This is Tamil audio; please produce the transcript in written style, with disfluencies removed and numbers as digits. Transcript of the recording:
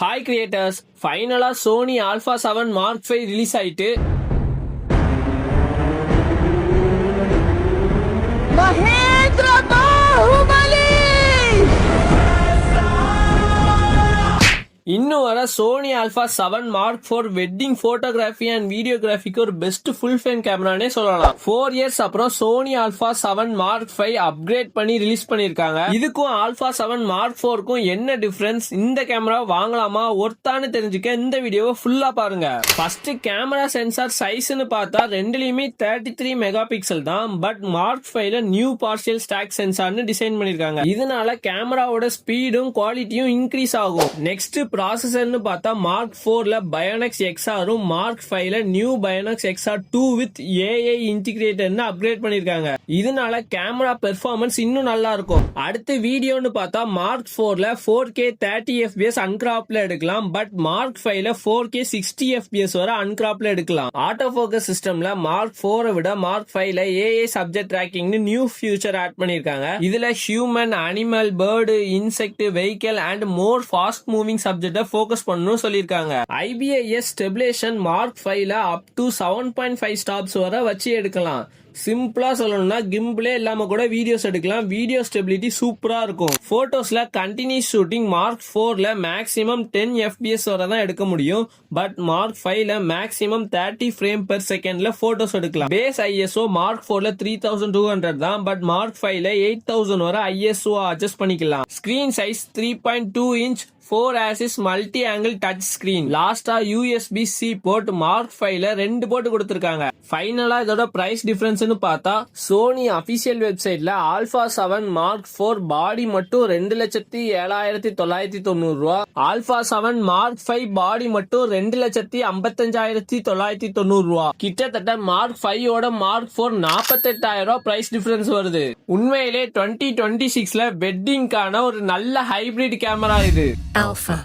ஹாய் கிரியேட்டர்ஸ், ஃபைனலா சோனி ஆல்பா 7 மார்க் 5 ரிலீஸ் ஆயிட்டு மகேந்திர பாஹுபலி இன்னும் வர Sony Alpha 7 Mark 4 wedding photography and வீடியோகிராஃபிக்கு ஒரு பெஸ்ட் ஃபுல் ஃப்ரேம் கேமரானே சொல்லலாம். 4 இயர்ஸ் அப்புறம் சோனி ஆல்பா 7 மார்க் 5 அப்கிரேட் பண்ணி ரிலீஸ் பண்ணிருக்காங்க. இதுக்கும் ஆல்பா 7 மார்க் 4க்கும் என்ன டிஃபரன்ஸ், இந்த கேமரா வாங்கலாமா ஒர்த்தான்னு தெரிஞ்சுக்க இந்த வீடியோவை ஃபுல்லா பாருங்க. ஃபர்ஸ்ட் கேமரா சென்சார் சைஸ்னு பார்த்தா ரெண்டுலயுமே 33 மெகா பிக்சல் தான். பட் மார்க் 5ல நியூ பார்ஷியல் ஸ்டாக் சென்சார்னு டிசைன் பண்ணிருக்காங்க. இதனால கேமராவோட ஸ்பீடும் குவாலிட்டியும் இன்க்ரீஸ் ஆகும். நெக்ஸ்ட் ப்ராசஸர்னு பார்த்தா மார்க் 4ல பயோனெக்ஸ் எக்ஸ்ஆரும் மார்க் 5ல new Bionz XR 2 with AI இன்டிகிரேட்டர்னு அப்கிரேட் பண்ணிருக்காங்க. இதனால கேமரா பெர்ஃபார்மன்ஸ் இன்னும் நல்லா இருக்கும். அடுத்து வீடியோன்னு பார்த்தா மார்க் 4ல 4K 30 fps அன்கிராப்ல எடுக்கலாம். பட் மார்க் 5ல 4K 60 fps வரை அன்கிராப்ல எடுக்கலாம். ஆட்டோ ஃபோக்கஸ் சிஸ்டம்ல மார்க் 4 விட மார்க் 5ல ஏஐ சப்ஜெக்ட் ட்ராக்கிங்னு நியூ ஃபியூச்சர் ஆட் பண்ணிருக்காங்க. இதுல human, animal, bird, insect, vehicle and more fast moving subject focus பண்ணனும் சொல்லிருக்காங்க. IBIS ஸ்டெபிலேஷன் மார்க் 5ல அப் டு 7.5 ஸ்டாப்ஸ் வரை வச்சு எடுக்கலாம். சிம்பிளா சொல்லணும்னா கிம்பிளே இல்லாம கூட வீடியோஸ் எடுக்கலாம். வீடியோ ஸ்டெபிலிட்டி சூப்பரா இருக்கும். போட்டோஸ்ல கண்டினியூஸ் ஷூட்டிங் மார்க் 4ல மேக்ஸிமம் 10 fps வரை தான் எடுக்க முடியும். பட் மார்க் 5ல மேக்ஸிமம் 30 ஃப்ரேம் பெர் செகண்ட்ல போட்டோஸ் எடுக்கலாம். பேஸ் ISO மார்க் 4ல 3200 தான். பட் மார்க் 5ல 8000 வரை ISO அட்ஜஸ்ட் பண்ணிக்கலாம். Screen size 3.2 inch 4 axis multi angle touch screen. லாஸ்டா USB-C போர்ட் மார்க் 5ல 2 போர்ட் கொடுத்திருக்காங்க. ஃபைனலா இதோட பிரைஸ் டிஃபரன்ஸ்னு பார்த்தா சோனி அபிஷியல் வெப்சைட்ல ஆல்பா 7 மார்க் 4 பாடி மட்டும் 2,07,990 ரூபா. ஆல்பா 7 மார்க் 5 பாடி மட்டும் 2,55,990 ரூபா. கிட்டத்தட்ட மார்க் 5 ஓட மார்க் 4 48,000 ரூபா பிரைஸ் டிஃபரன்ஸ் வருது. உண்மையிலே 2026ல வெட்டிங்கான ஒரு நல்ல ஹைபிரிட் கேமரா இது. Alpha.